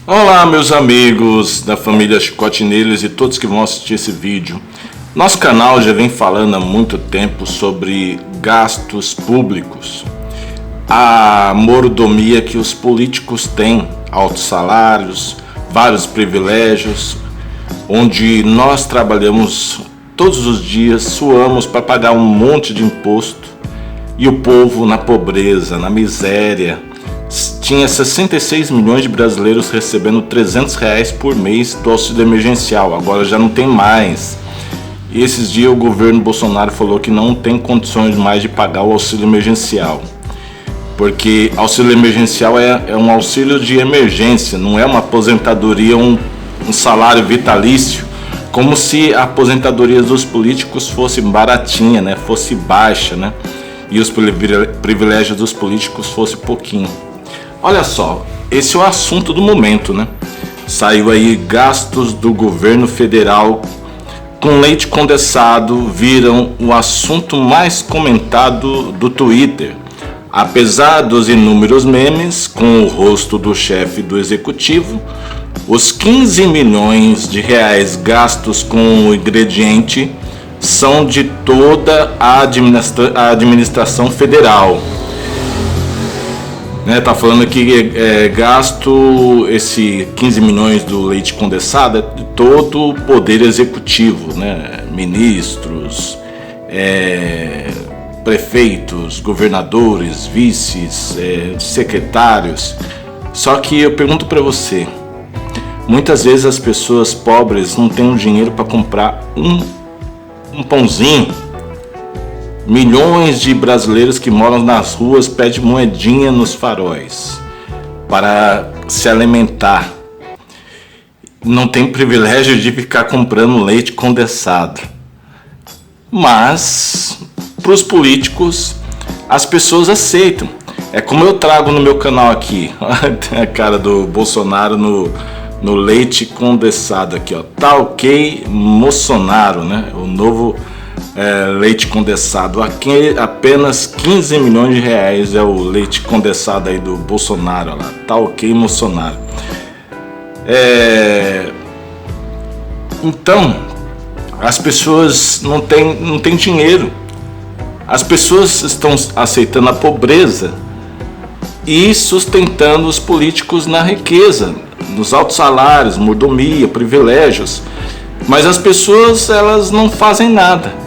Olá, meus amigos da família Chicote Neles e todos que vão assistir esse vídeo. Nosso canal já vem falando há muito tempo sobre gastos públicos, a mordomia que os políticos têm, altos salários, vários privilégios, onde nós trabalhamos todos os dias, suamos para pagar um monte de imposto e o povo na pobreza, na miséria. Tinha 66 milhões de brasileiros recebendo R$300 por mês do auxílio emergencial, agora já não tem mais. E esses dias o governo Bolsonaro falou que não tem condições mais de pagar o auxílio emergencial, porque auxílio emergencial é um auxílio de emergência, não é uma aposentadoria, um salário vitalício, como se a aposentadoria dos políticos fosse baratinha, né? Fosse baixa, né? E os privilégios dos políticos fosse pouquinho. Olha só, esse é o assunto do momento, né? Saiu aí gastos do governo federal com leite condensado, viram o assunto mais comentado do Twitter. Apesar dos inúmeros memes com o rosto do chefe do executivo, os 15 milhões de reais gastos com o ingrediente são de toda a administração federal. Tá falando que gasto esse 15 milhões do leite condensado é de todo o poder executivo, né? Ministros, prefeitos, governadores, vices, secretários. Só que eu pergunto para você, muitas vezes as pessoas pobres não têm dinheiro para comprar um pãozinho. Milhões de brasileiros que moram nas ruas pedem moedinha nos faróis para se alimentar. Não tem privilégio de ficar comprando leite condensado. Mas, para os políticos, as pessoas aceitam. É como eu trago no meu canal aqui, a cara do Bolsonaro no leite condensado aqui, ó. Tá ok, Bolsonaro, né? O novo leite condensado. Aqui apenas 15 milhões de reais é o leite condensado aí do Bolsonaro lá. Tá ok, Bolsonaro. Então, as pessoas não têm dinheiro. As pessoas estão aceitando a pobreza e sustentando os políticos na riqueza, nos altos salários, mordomia, privilégios. Mas as pessoas, elas não fazem nada.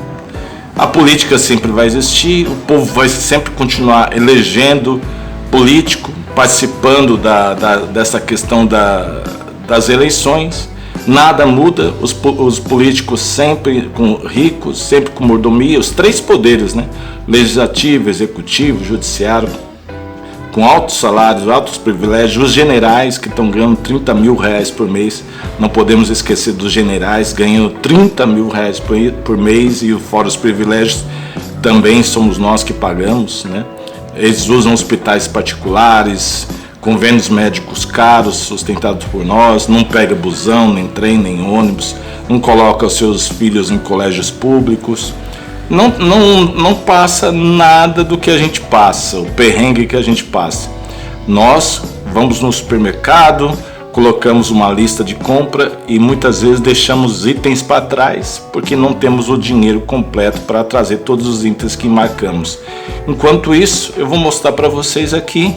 A política sempre vai existir, o povo vai sempre continuar elegendo político, participando dessa questão das eleições. Nada muda, os políticos sempre ricos, sempre com mordomia, os três poderes, né? Legislativo, executivo, judiciário, com altos salários, altos privilégios. Os generais que estão ganhando R$30 mil por mês, não podemos esquecer dos generais ganhando R$30 mil por mês, e fora os privilégios também somos nós que pagamos, né? Eles usam hospitais particulares, convênios médicos caros sustentados por nós, não pega busão, nem trem, nem ônibus, não coloca os seus filhos em colégios públicos. Não passa nada do que a gente passa, o perrengue que a gente passa. Nós vamos no supermercado, colocamos uma lista de compra e muitas vezes deixamos itens para trás porque não temos o dinheiro completo para trazer todos os itens que marcamos. Enquanto isso, eu vou mostrar para vocês aqui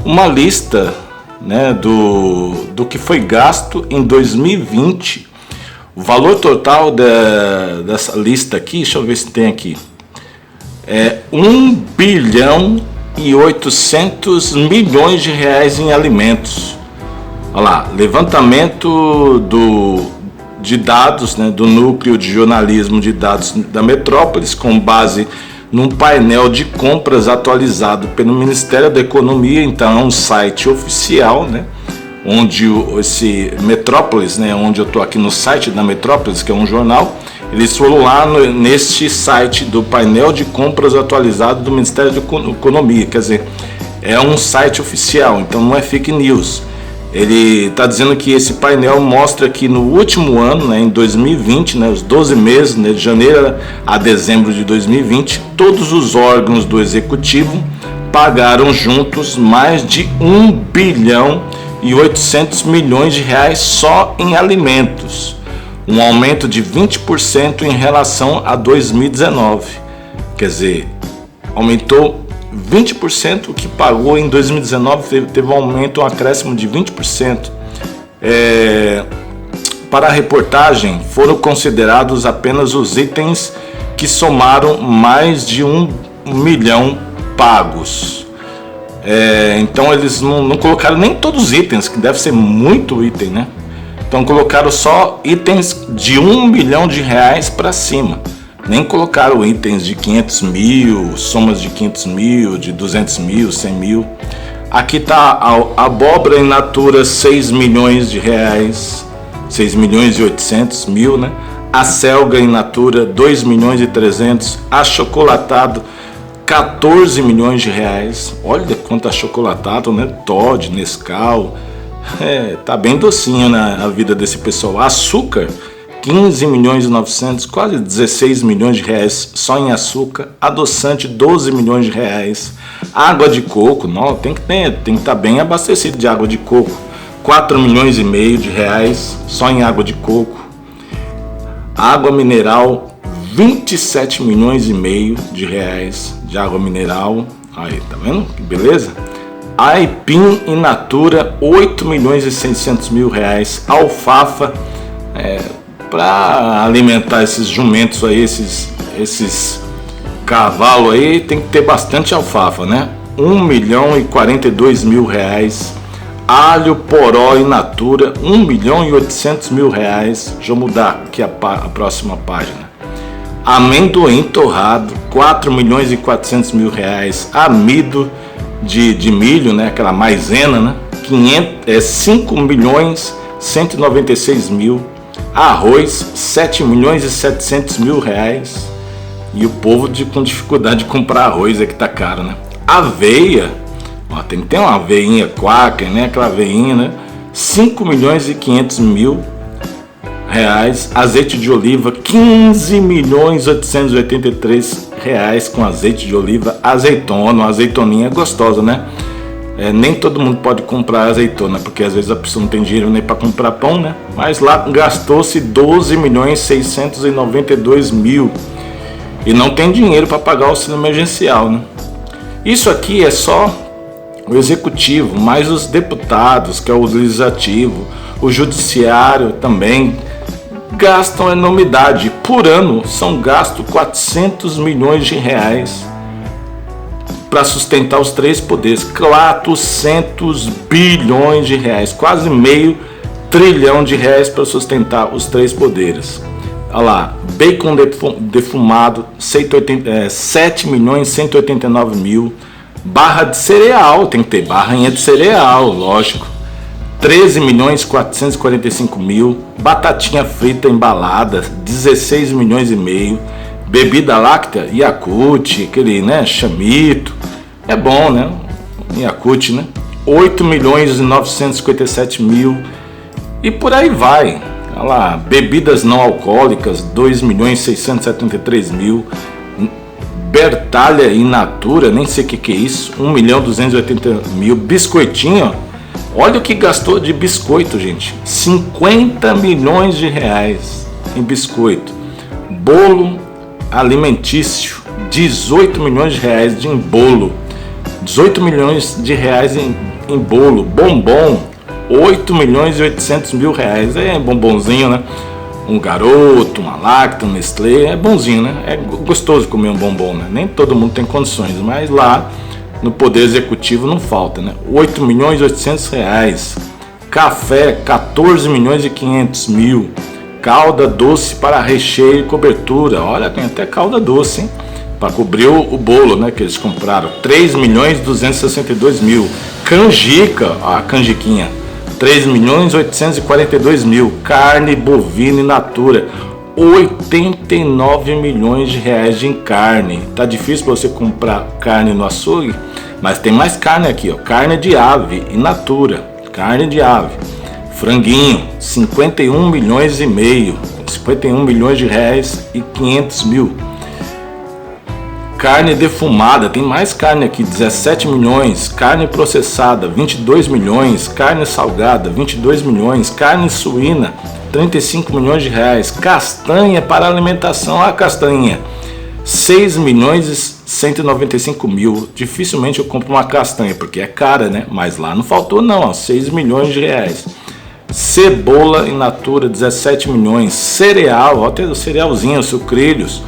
uma lista, né, do que foi gasto em 2020. O valor total dessa lista aqui, deixa eu ver se tem aqui, é 1 bilhão e 800 milhões de reais em alimentos. Olha lá, levantamento de dados, né, do Núcleo de Jornalismo de Dados da Metrópolis, com base num painel de compras atualizado pelo Ministério da Economia. Então é um site oficial, né? Onde esse Metrópolis, né, onde eu estou aqui no site da Metrópolis, que é um jornal, eles foram lá neste site do painel de compras atualizado do Ministério da Economia, quer dizer, é um site oficial, então não é fake news. Ele está dizendo que esse painel mostra que no último ano, né, em 2020, né, os 12 meses, né, de janeiro a dezembro de 2020, todos os órgãos do Executivo pagaram juntos mais de 1 bilhão e 800 milhões de reais só em alimentos, um aumento de 20% em relação a 2019. Quer dizer, aumentou 20%, o que pagou em 2019 teve um aumento, um acréscimo de 20%. Para a reportagem, foram considerados apenas os itens que somaram mais de 1 milhão pagos. Então eles não colocaram nem todos os itens, que deve ser muito item, né? Então colocaram só itens de 1 milhão de reais para cima. Nem colocaram itens de 500 mil, somas de 500 mil, de 200 mil, 100 mil. Aqui está a abóbora in natura, 6 milhões de reais, 6 milhões e 800 mil, né? A selga in natura, 2 milhões e 300. Achocolatado, 14 milhões de reais. Olha quanto achocolatado, né? Toddy, Nescau. Tá bem docinho na vida desse pessoal. Açúcar, 15 milhões e 900, quase 16 milhões de reais só em açúcar. Adoçante, 12 milhões de reais. Água de coco, não, tem que estar bem abastecido de água de coco. 4 milhões e meio de reais só em água de coco. Água mineral, 27 milhões e meio de reais de água mineral. Aí, tá vendo? Que beleza? Aipim in natura, 8 milhões e 600 mil reais. Alfafa, para alimentar esses jumentos aí, esses cavalos aí, tem que ter bastante alfafa, né? 1 milhão e 42 mil reais. Alho poró in natura, 1 milhão e 800 mil reais. Deixa eu mudar aqui a próxima página. Amendoim torrado, 4 milhões e 400 mil reais. Amido de milho, né? Aquela maisena, né? 5 milhões 196 mil. Arroz, 7 milhões e 700 mil reais. E o povo com dificuldade de comprar arroz, que tá caro, né? Aveia, tem que ter uma aveinha Quaker, né? Aquela aveinha, né? 5 milhões e 500 mil reais. Azeite de oliva, 15 milhões e 883 reais com azeite de oliva. Azeitona, uma azeitoninha gostosa, né? Nem todo mundo pode comprar azeitona, porque às vezes a pessoa não tem dinheiro nem para comprar pão, né? Mas lá gastou-se 12 milhões 692 mil e não tem dinheiro para pagar o auxílio emergencial, né? Isso aqui é só o executivo, mais os deputados, que é o legislativo, o judiciário também gastam enormidade. Por ano são gastos 400 milhões de reais para sustentar os três poderes. 400 bilhões de reais, quase meio trilhão de reais para sustentar os três poderes. Olha lá, bacon defumado, 7 milhões e 189 mil. Barra de cereal, tem que ter barrinha de cereal, lógico. 13 milhões e 445 mil. Batatinha frita embalada, 16 milhões e meio. Bebida láctea, Yakult, aquele, né, chamito. É bom, né? Yakult, né? 8 milhões e 957 mil. E por aí vai. Olha lá, bebidas não alcoólicas, 2 milhões e 673 mil. Bertalha in natura, nem sei o que é isso, 1 milhão e 280 mil. Biscoitinho, olha o que gastou de biscoito, gente. 50 milhões de reais em biscoito. Bolo alimentício, 18 milhões de reais em bolo. 18 milhões de reais em bolo. Bombom, 8 milhões e 800 mil reais. É bombonzinho, né? Um Garoto, uma Lacta, um Nestlé, é bonzinho, né? É gostoso comer um bombom, né? Nem todo mundo tem condições, mas lá no Poder Executivo não falta, né? 8 milhões e 800 reais. Café, 14 milhões e 500 mil. Calda doce para recheio e cobertura. Olha, tem até calda doce, hein? Para cobrir o bolo, né? Que eles compraram. 3 milhões e 262 mil. Canjica, a canjiquinha. 3 milhões e 842 mil. Carne bovina in natura. 89 milhões de reais em carne. Tá difícil para você comprar carne no açougue, mas tem mais carne aqui, ó. Carne de ave in natura. Carne de ave. Franguinho, 51 milhões e meio. 51 milhões de reais e 500 mil. Carne defumada, tem mais carne aqui, 17 milhões. Carne processada, 22 milhões. Carne salgada, 22 milhões. Carne suína, 35 milhões de reais. Castanha para alimentação, a castanha, 6 milhões e 195 mil. Dificilmente eu compro uma castanha, porque é cara, né? Mas lá não faltou não, ó, 6 milhões de reais. Cebola in natura, 17 milhões. Cereal, ó, tem o cerealzinho, sucrilhos,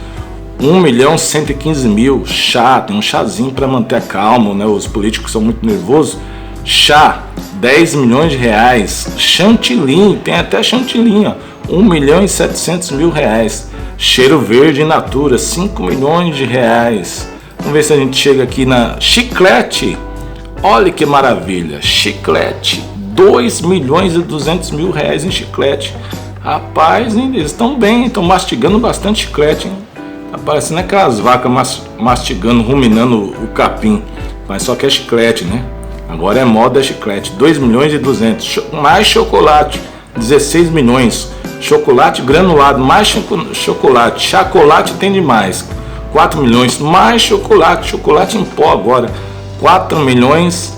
1 milhão 115 mil. Chá, tem um chazinho para manter a calma, né? Os políticos são muito nervosos. Chá, 10 milhões de reais. Chantilly, tem até chantilly, ó, 1 milhão e 700 mil reais. Cheiro verde in natura, 5 milhões de reais. Vamos ver se a gente chega aqui na chiclete. Olha que maravilha, chiclete, 2 milhões e 200 mil reais em chiclete. Rapaz, hein, eles estão bem, estão mastigando bastante chiclete, hein? Tá parecendo aquelas vacas mastigando, ruminando o capim. Mas só que é chiclete, né? Agora é moda chiclete. 2 milhões e 200. Mais chocolate, 16 milhões. Chocolate granulado, mais chocolate. Chocolate tem demais, 4 milhões. Mais chocolate, chocolate em pó agora, 4 milhões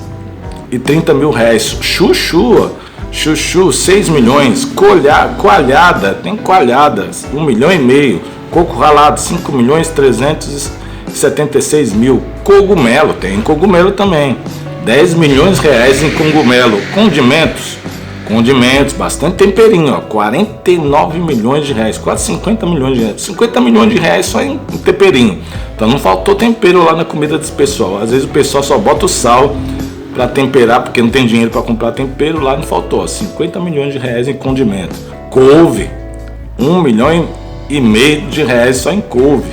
e 30 mil reais. Chuchu, chuchu, 6 milhões. Coalhada, tem coalhada, 1 milhão e meio. Coco ralado, 5 milhões 376 mil. Cogumelo, tem cogumelo também, 10 milhões de reais em cogumelo. Condimentos, bastante temperinho, ó, 49 milhões de reais, quase 50 milhões de reais. 50 milhões de reais só em temperinho. Então não faltou tempero lá na comida desse pessoal. Às vezes o pessoal só bota o sal para temperar, porque não tem dinheiro para comprar tempero. Lá não faltou, ó, 50 milhões de reais em condimentos. Couve, 1 milhão e meio de reais só em couve.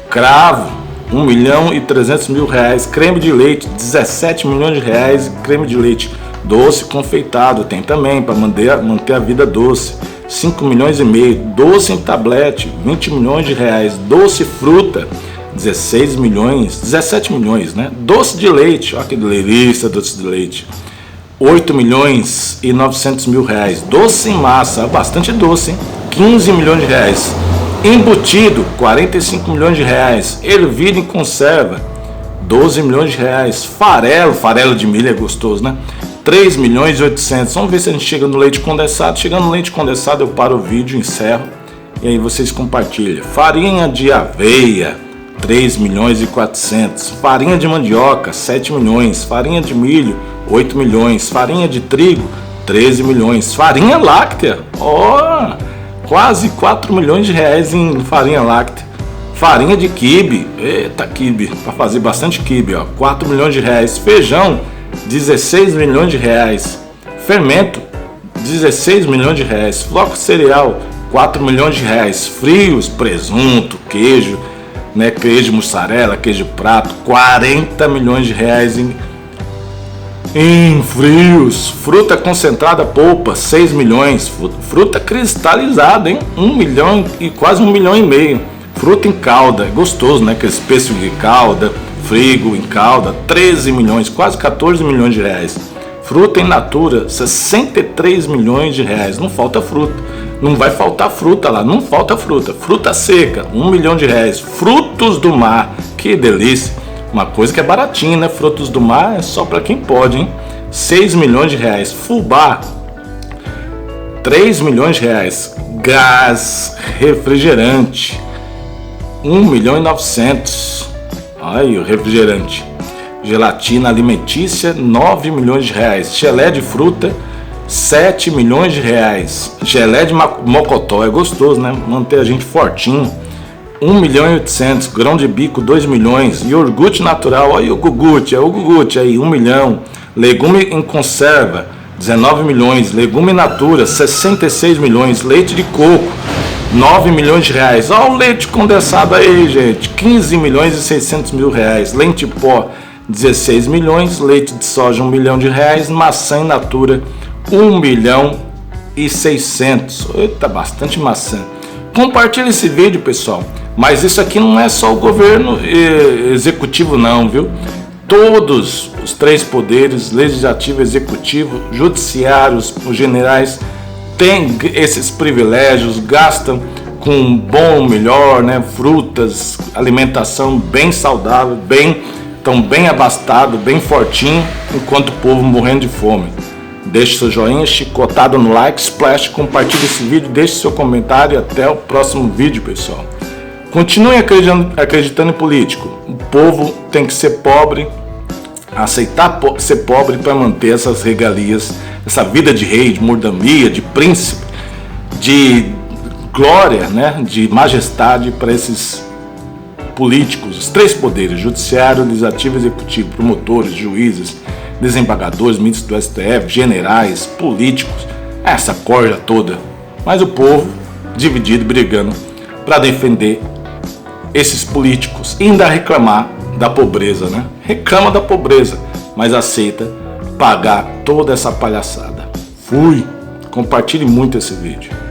Cravo, 1 milhão e 300 mil reais. Creme de leite, 17 milhões de reais. Creme de leite doce confeitado tem também, para manter a vida doce, 5 milhões e meio. Doce em tablete, 20 milhões de reais. Doce fruta, 16 milhões, 17 milhões, né? Doce de leite, olha que delícia, doce de leite, 8 milhões e 900 mil reais. Doce em massa, bastante doce, hein? 15 milhões de reais. Embutido, 45 milhões de reais. Ervilha em conserva, 12 milhões de reais. Farelo de milho é gostoso, né? 3 milhões e 800. Vamos ver se a gente chega no leite condensado. Chegando no leite condensado eu paro o vídeo, encerro e aí vocês compartilham. Farinha de aveia, 3 milhões e 400. Farinha de mandioca, 7 milhões. Farinha de milho, 8 milhões. Farinha de trigo, 13 milhões. Farinha láctea, ó, quase 4 milhões de reais em farinha láctea. Farinha de quibe, eita quibe, para fazer bastante quibe, ó, 4 milhões de reais. Feijão, 16 milhões de reais. Fermento, 16 milhões de reais. Floco cereal, 4 milhões de reais. Frios, presunto, queijo, né, queijo mussarela, queijo prato, 40 milhões de reais em frios. Fruta concentrada polpa, 6 milhões. Fruta cristalizada, hein? 1 milhão e quase 1 milhão e meio. Fruta em calda, gostoso, né? Aquele pêssego de calda, frigo em calda, 13 milhões, quase 14 milhões de reais. Fruta in natura, 63 milhões de reais. Não falta fruta, não vai faltar fruta lá, não falta fruta. Fruta seca, 1 milhão de reais. Frutos do mar, que delícia. Uma coisa que é baratinha, né? Frutos do mar é só para quem pode, hein? 6 milhões de reais. Fubá, 3 milhões de reais. Gás refrigerante, 1 milhão e 900. Aí o refrigerante. Gelatina alimentícia, 9 milhões de reais. Gelé de fruta, 7 milhões de reais. Gelé de mocotó, é gostoso, né? Manter a gente fortinho. 1 milhão e 800. Grão de bico, 2 milhões. Iogurte natural, olha o guguti aí, 1 milhão. Legume em conserva, 19 milhões. Legume in natura, 66 milhões. Leite de coco, 9 milhões de reais. Olha o leite condensado aí, gente, 15 milhões e 600 mil reais. Leite pó, 16 milhões. Leite de soja, 1 milhão de reais. Maçã in natura, 1 milhão e 600. Eita, bastante maçã. Compartilhe esse vídeo, pessoal. Mas isso aqui não é só o governo executivo não, viu? Todos os 3 poderes, legislativo, executivo, judiciário, os generais, têm esses privilégios, gastam com bom, melhor, né? Frutas, alimentação bem saudável, bem abastado, bem fortinho, enquanto o povo morrendo de fome. Deixe seu joinha, chicotado no like, splash, compartilhe esse vídeo, deixe seu comentário e até o próximo vídeo, pessoal. Continue acreditando em político. O povo tem que ser pobre, aceitar ser pobre para manter essas regalias, essa vida de rei, de mordomia, de príncipe, de glória, né, de majestade para esses políticos, os três poderes: judiciário, legislativo e executivo, promotores, juízes, desembargadores, ministros do STF, generais, políticos, essa corja toda. Mas o povo dividido, brigando para defender esses políticos e ainda reclamar da pobreza, né? Reclama da pobreza, mas aceita pagar toda essa palhaçada. Fui! Compartilhe muito esse vídeo.